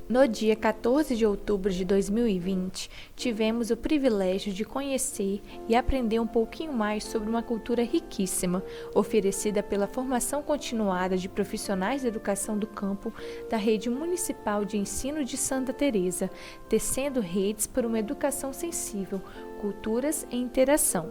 No dia 14 de outubro de 2020, tivemos o privilégio de conhecer e aprender um pouquinho mais sobre uma cultura riquíssima, oferecida pela formação continuada de profissionais da educação do campo da Rede Municipal de Ensino de Santa Teresa, tecendo redes por uma educação sensível, culturas e interação.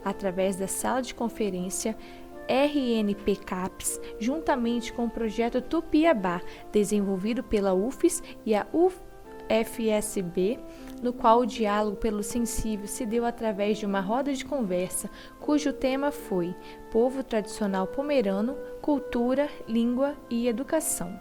Através da sala de conferência RNP CAPES, juntamente com o projeto Tupiabá, desenvolvido pela UFES e a UFSB, no qual o diálogo pelo sensível se deu através de uma roda de conversa, cujo tema foi Povo Tradicional Pomerano, Cultura, Língua e Educação.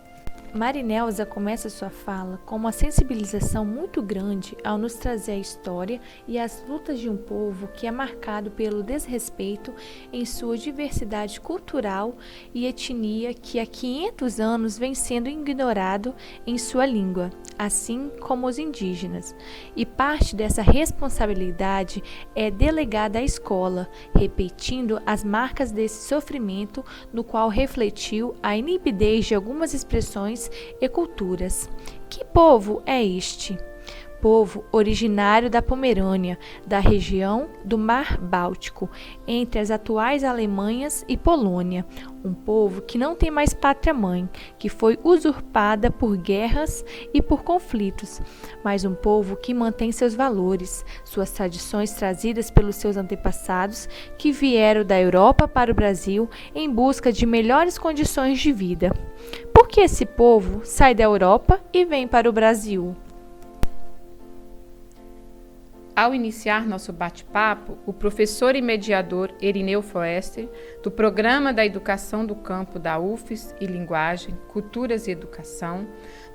Marinelza começa sua fala com uma sensibilização muito grande ao nos trazer a história e as lutas de um povo que é marcado pelo desrespeito em sua diversidade cultural e etnia que há 500 anos vem sendo ignorado em sua língua, assim como os indígenas. E parte dessa responsabilidade é delegada à escola, repetindo as marcas desse sofrimento no qual refletiu a inibidez de algumas expressões e culturas. Que povo é este? Povo originário da Pomerânia, da região do Mar Báltico, entre as atuais Alemanhas e Polônia. Um povo que não tem mais pátria-mãe, que foi usurpada por guerras e por conflitos, mas um povo que mantém seus valores, suas tradições trazidas pelos seus antepassados, que vieram da Europa para o Brasil em busca de melhores condições de vida. Por que esse povo sai da Europa e vem para o Brasil? Ao iniciar nosso bate-papo, o professor e mediador Erineu Foester, do Programa da Educação do Campo da UFES e Linguagem, Culturas e Educação,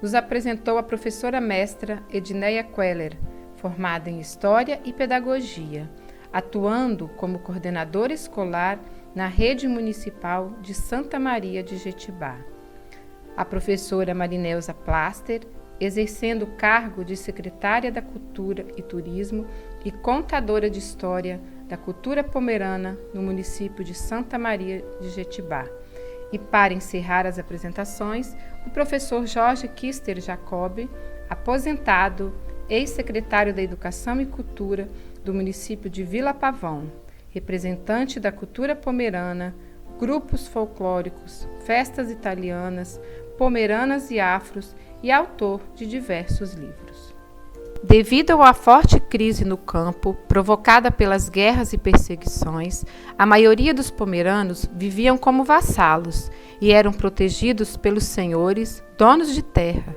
nos apresentou a professora mestra Edneia Queller, formada em História e Pedagogia, atuando como coordenadora escolar na Rede Municipal de Santa Maria de Jetibá. A professora Marinelza Plaster, exercendo o cargo de secretária da Cultura e Turismo e contadora de História da Cultura Pomerana no município de Santa Maria de Jetibá. E para encerrar as apresentações, o professor Jorge Kister Jacob, aposentado, ex-secretário da Educação e Cultura do município de Vila Pavão, representante da cultura pomerana, grupos folclóricos, festas italianas, pomeranas e afros, e autor de diversos livros. Devido à forte crise no campo, provocada pelas guerras e perseguições, a maioria dos pomeranos viviam como vassalos e eram protegidos pelos senhores, donos de terra,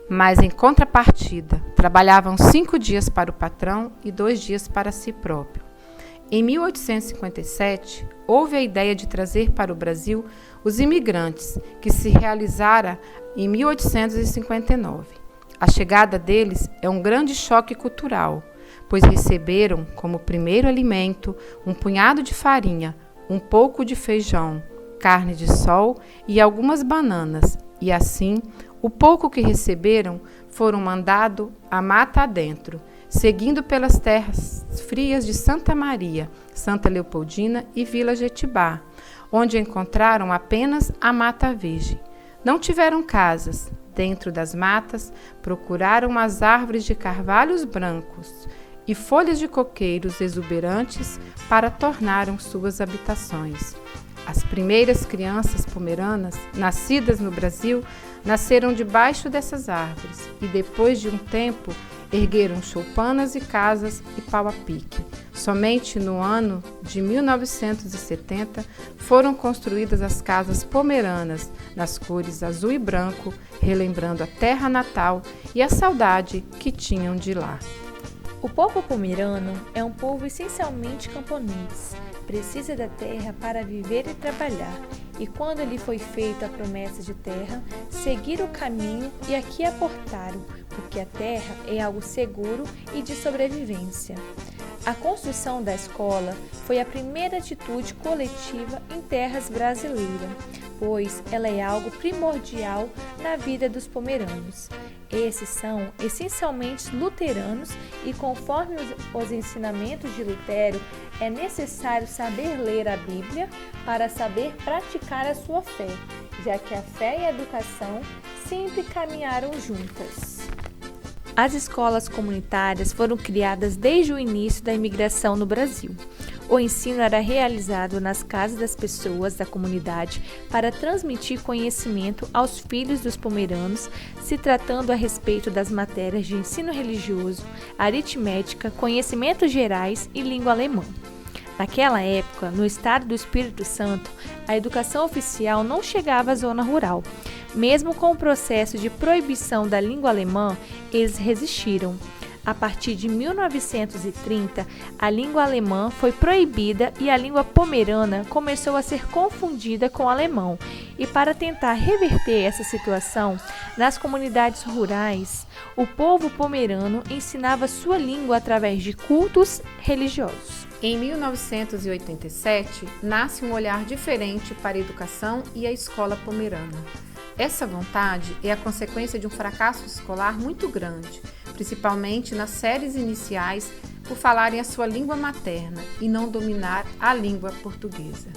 mas em contrapartida, trabalhavam 5 dias para o patrão e 2 dias para si próprio. Em 1857, houve a ideia de trazer para o Brasil os imigrantes, que se realizara em 1859. A chegada deles é um grande choque cultural, pois receberam como primeiro alimento um punhado de farinha, um pouco de feijão, carne de sol e algumas bananas, e assim, o pouco que receberam foram mandado a mata adentro, seguindo pelas terras frias de Santa Maria, Santa Leopoldina e Vila Jetibá, onde encontraram apenas a mata virgem. Não tiveram casas. Dentro das matas, procuraram as árvores de carvalhos brancos e folhas de coqueiros exuberantes para tornaram suas habitações. As primeiras crianças pomeranas, nascidas no Brasil, nasceram debaixo dessas árvores e, depois de um tempo, ergueram choupanas e casas e pau a pique. Somente no ano de 1970 foram construídas as casas pomeranas, nas cores azul e branco, relembrando a terra natal e a saudade que tinham de lá. O povo pomerano é um povo essencialmente camponês. Precisa da terra para viver e trabalhar, e quando lhe foi feita a promessa de terra, seguir o caminho e aqui aportaram, porque a terra é algo seguro e de sobrevivência. A construção da escola foi a primeira atitude coletiva em terras brasileiras, pois ela é algo primordial na vida dos pomeranos. Esses são essencialmente luteranos e, conforme os ensinamentos de Lutero, é necessário saber ler a Bíblia para saber praticar a sua fé. já que a fé e a educação sempre caminharam juntas. As escolas comunitárias foram criadas desde o início da imigração no Brasil. O ensino era realizado nas casas das pessoas da comunidade para transmitir conhecimento aos filhos dos pomeranos, se tratando a respeito das matérias de ensino religioso, aritmética, conhecimentos gerais e língua alemã. Naquela época, no estado do Espírito Santo, a educação oficial não chegava à zona rural. Mesmo com o processo de proibição da língua alemã, eles resistiram. A partir de 1930, a língua alemã foi proibida e a língua pomerana começou a ser confundida com o alemão. E para tentar reverter essa situação, nas comunidades rurais, o povo pomerano ensinava sua língua através de cultos religiosos. Em 1987, nasce um olhar diferente para a educação e a escola pomerana. Essa vontade é a consequência de um fracasso escolar muito grande, principalmente nas séries iniciais, por falarem a sua língua materna e não dominar a língua portuguesa.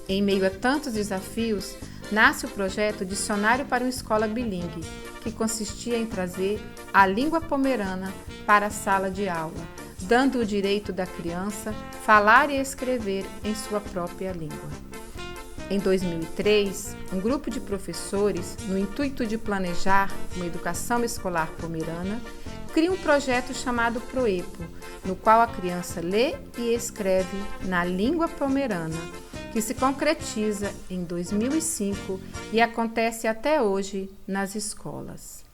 Em meio a tantos desafios, nasce o projeto Dicionário para uma Escola Bilingue, que consistia em trazer a língua pomerana para a sala de aula, dando o direito da criança falar e escrever em sua própria língua. Em 2003, um grupo de professores, no intuito de planejar uma educação escolar pomerana, cria um projeto chamado PROEPO, no qual a criança lê e escreve na língua pomerana, que se concretiza em 2005 e acontece até hoje nas escolas.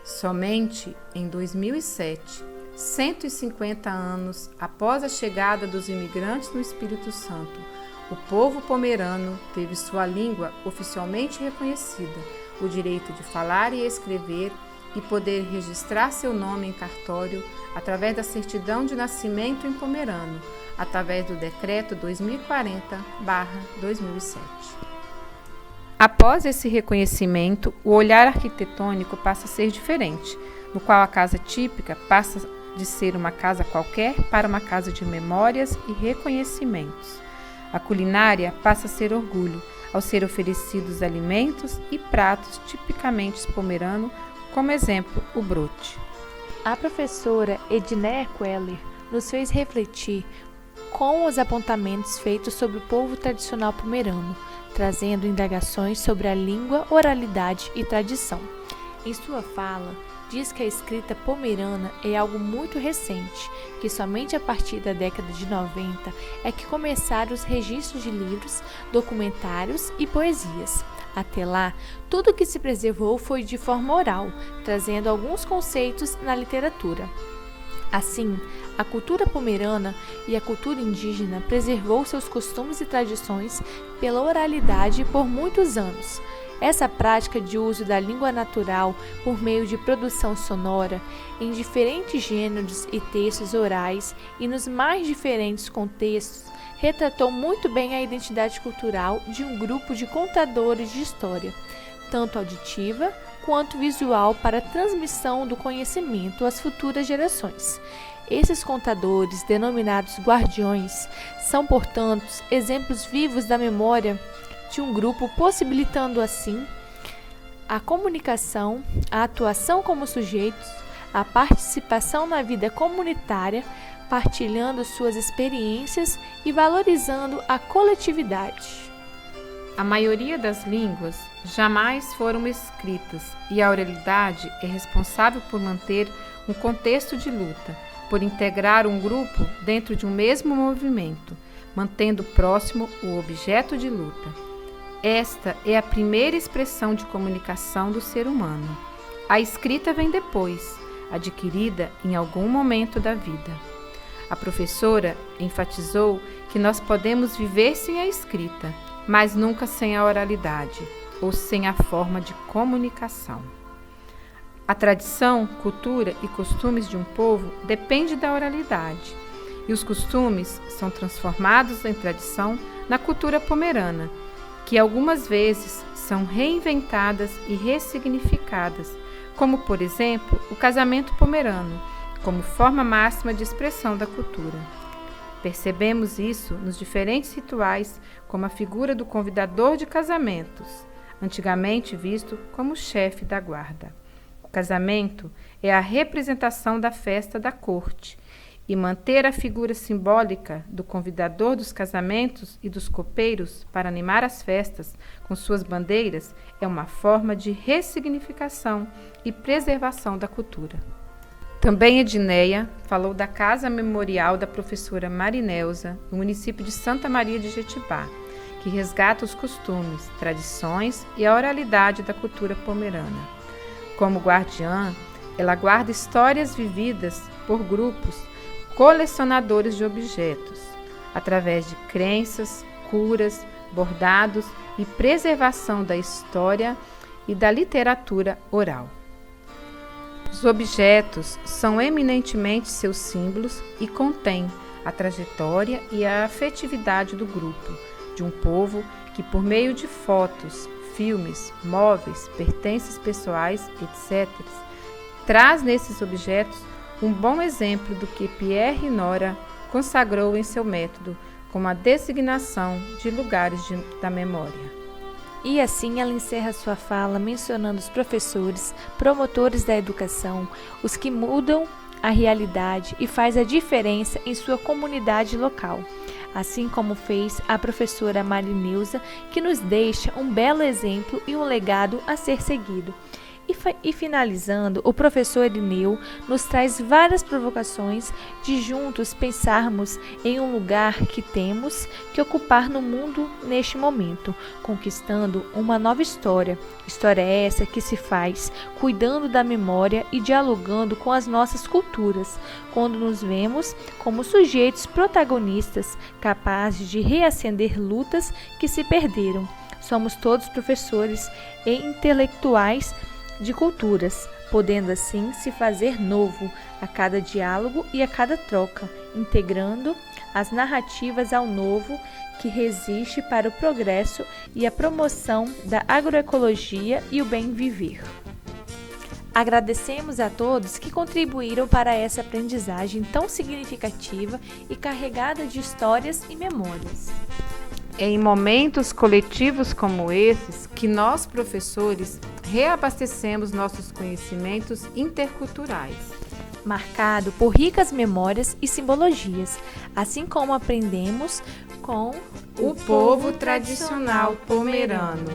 Somente em 2007, 150 anos após a chegada dos imigrantes no Espírito Santo, o povo pomerano teve sua língua oficialmente reconhecida, o direito de falar e escrever e poder registrar seu nome em cartório através da certidão de nascimento em pomerano, através do Decreto 2040/2007. Após esse reconhecimento, o olhar arquitetônico passa a ser diferente, no qual a casa típica passa de ser uma casa qualquer para uma casa de memórias e reconhecimentos. A culinária passa a ser orgulho, ao ser oferecidos alimentos e pratos tipicamente pomerano, como exemplo, o brote. A professora Edneia Queller nos fez refletir com os apontamentos feitos sobre o povo tradicional pomerano, trazendo indagações sobre a língua, oralidade e tradição. Em sua fala, diz que a escrita pomerana é algo muito recente, que somente a partir da década de 90 é que começaram os registros de livros, documentários e poesias. Até lá, tudo que se preservou foi de forma oral, trazendo alguns conceitos na literatura. Assim, a cultura pomerana e a cultura indígena preservou seus costumes e tradições pela oralidade por muitos anos. Essa prática de uso da língua natural por meio de produção sonora em diferentes gêneros e textos orais e nos mais diferentes contextos retratou muito bem a identidade cultural de um grupo de contadores de história, tanto auditiva quanto visual, para a transmissão do conhecimento às futuras gerações. Esses contadores, denominados guardiões, são, portanto, exemplos vivos da memória de um grupo, possibilitando assim a comunicação, a atuação como sujeitos, a participação na vida comunitária, partilhando suas experiências e valorizando a coletividade. A maioria das línguas jamais foram escritas e a oralidade é responsável por manter um contexto de luta, por integrar um grupo dentro de um mesmo movimento, mantendo próximo o objeto de luta. Esta é a primeira expressão de comunicação do ser humano. A escrita vem depois, adquirida em algum momento da vida. A professora enfatizou que nós podemos viver sem a escrita, mas nunca sem a oralidade, ou sem a forma de comunicação. A tradição, cultura e costumes de um povo depende da oralidade, e os costumes são transformados em tradição na cultura pomerana, que algumas vezes são reinventadas e ressignificadas, como, por exemplo, o casamento pomerano, como forma máxima de expressão da cultura. Percebemos isso nos diferentes rituais, como a figura do convidador de casamentos, antigamente visto como chefe da guarda. O casamento é a representação da festa da corte, e manter a figura simbólica do convidador dos casamentos e dos copeiros para animar as festas com suas bandeiras é uma forma de ressignificação e preservação da cultura. Também Edneia falou da Casa Memorial da professora Marineusa, no município de Santa Maria de Jetibá, que resgata os costumes, tradições e a oralidade da cultura pomerana. Como guardiã, ela guarda histórias vividas por grupos colecionadores de objetos, através de crenças, curas, bordados e preservação da história e da literatura oral. Os objetos são eminentemente seus símbolos e contêm a trajetória e a afetividade do grupo, de um povo que, por meio de fotos, filmes, móveis, pertences pessoais, etc., traz nesses objetos um bom exemplo do que Pierre Nora consagrou em seu método como a designação de lugares da memória. E assim ela encerra sua fala mencionando os professores, promotores da educação, os que mudam a realidade e faz a diferença em sua comunidade local, assim como fez a professora Marineusa, que nos deixa um belo exemplo e um legado a ser seguido. E finalizando, o professor Irineu nos traz várias provocações de juntos pensarmos em um lugar que temos que ocupar no mundo neste momento, conquistando uma nova história. História essa que se faz cuidando da memória e dialogando com as nossas culturas, quando nos vemos como sujeitos protagonistas capazes de reacender lutas que se perderam. Somos todos professores e intelectuais de culturas, podendo assim se fazer novo a cada diálogo e a cada troca, integrando as narrativas ao novo que resiste para o progresso e a promoção da agroecologia e o bem viver. Agradecemos a todos que contribuíram para essa aprendizagem tão significativa e carregada de histórias e memórias. É em momentos coletivos como esses que nós, professores, reabastecemos nossos conhecimentos interculturais, marcado por ricas memórias e simbologias, assim como aprendemos com o povo tradicional pomerano.